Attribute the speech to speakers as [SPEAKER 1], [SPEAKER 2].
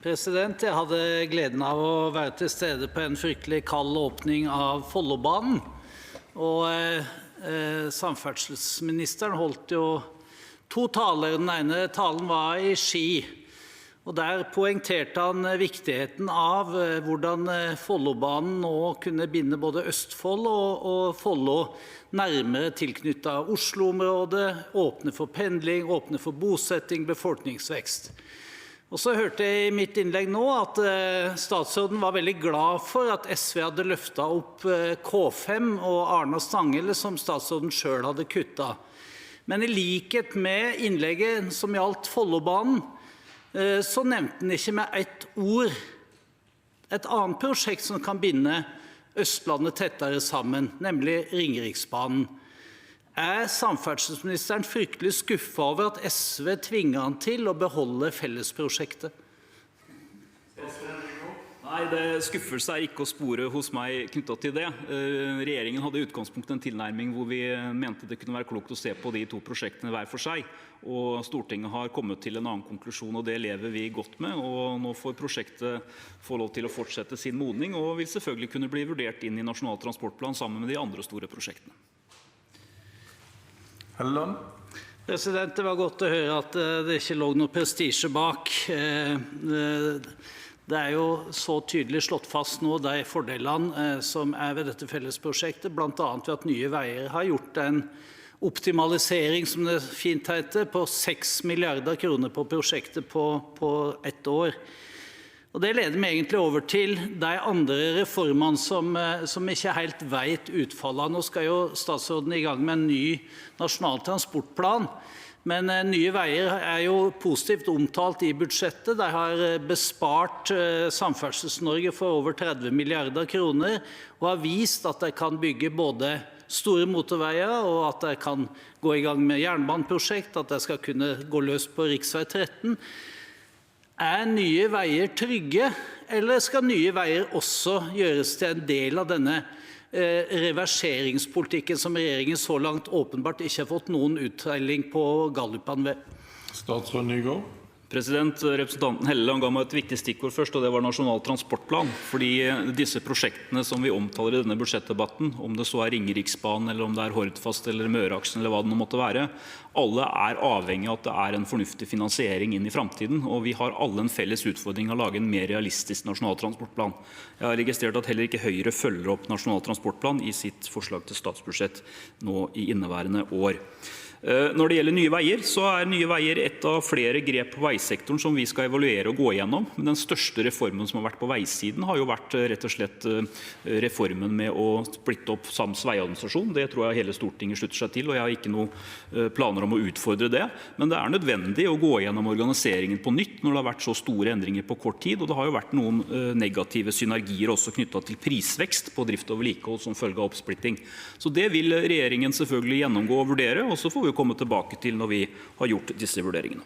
[SPEAKER 1] Jeg hadde gleden av å være til stede på en fryktelig kald åpning av Follobanen. Samferdselsministeren holdt jo to taler. Den ene talen var i Ski. Der poengterte han viktigheten av hvordan Follobanen nå kunne binde både Østfold og Follo nærmere tilknyttet Oslo-området, åpne for pendling, åpne for bosetting, befolkningsvekst. Og så hørte jeg i mitt innlegg nå at statsråden var veldig glad for at SV hadde løftet opp K5 og Arna-Stanghelle, som statsråden selv hadde kuttet. Men i likhet med innlegget som gjaldt Follobanen, så nevnte han ikke med ett ord et annet prosjekt som kan binde Østlandet tettere sammen, nemlig Ringeriksbanen. Samferdselsministeren fryktelig skuffet over at SV tvinger han til å beholde fellesprosjektet?
[SPEAKER 2] Nei, skuffelse ikke å spore hos meg knyttet til det. Regjeringen hadde i utgangspunktet en tilnærming hvor vi mente det kunne være klokt å se på de to prosjektene hver for seg. Og Stortinget har kommet til en annen konklusjon, og det lever vi godt med. Og nå får prosjektet få lov til å fortsette sin modning, og vil selvfølgelig kunne bli vurdert inn i Nasjonal transportplan sammen med de andre store prosjektene.
[SPEAKER 1] Helleland? Det var godt å høre at det ikke lå noe prestisje bak. Det jo så tydelig slått fast nå de fordelene som ved dette fellesprosjektet, blant annet ved at Nye Veier har gjort en optimalisering, som det fint heter, på 6 milliarder kroner på prosjektet på ett år. Og det leder meg egentlig over til de andre reformene som ikke helt vet utfallet. Nå skal jo statsråden i gang med en ny nasjonal transportplan, men Nye Veier jo positivt omtalt i budsjettet. De har bespart Samferdsels-Norge for over 30 milliarder kroner, og har vist at de kan bygge både store motorveier, og at de kan gå i gang med jernbaneprosjekt, at de skal kunne gå løs på riksvei 13. Nye Veier trygge, eller skal Nye Veier også gjøres til en del av denne reverseringspolitikken som regjeringen så langt åpenbart ikke har fått noen uttelling på Gallupene ved?
[SPEAKER 3] Statsråd Nygård.
[SPEAKER 2] Representanten Helleland ga meg et viktig stikkord først, og det var Nasjonal transportplan. Fordi disse prosjektene som vi omtaler i denne budsjettdebatten, om det så Ringeriksbanen, eller om det Hordfast eller Møreaksen, eller hva det nå måtte være, alle avhengig av at det en fornuftig finansiering inn i fremtiden, og vi har alle en felles utfordring å lage en mer realistisk Nasjonal transportplan. Jeg har registrert at heller ikke Høyre følger opp Nasjonal transportplan i sitt forslag til statsbudsjett nå i inneværende år. Når det gjelder Nye Veier, så Nye Veier et av flere grep på veisektoren som vi skal evaluere og gå gjennom. Men den største reformen som har vært på veisiden har jo vært rett og slett reformen med å splitte opp sams veiadministrasjon. Det tror jeg hele Stortinget slutter seg til, og jeg har ikke noen planer om å utfordre det. Men det nødvendig å gå gjennom organiseringen på nytt når det har vært så store endringer på kort tid. Og det har jo vært noen negative synergier også knyttet til prisvekst på drift og vedlikehold som følge av oppsplitting. Så det vil regjeringen selvfølgelig gjennomgå og vurdere, og så får vi komme tilbake til når vi har gjort disse vurderingene.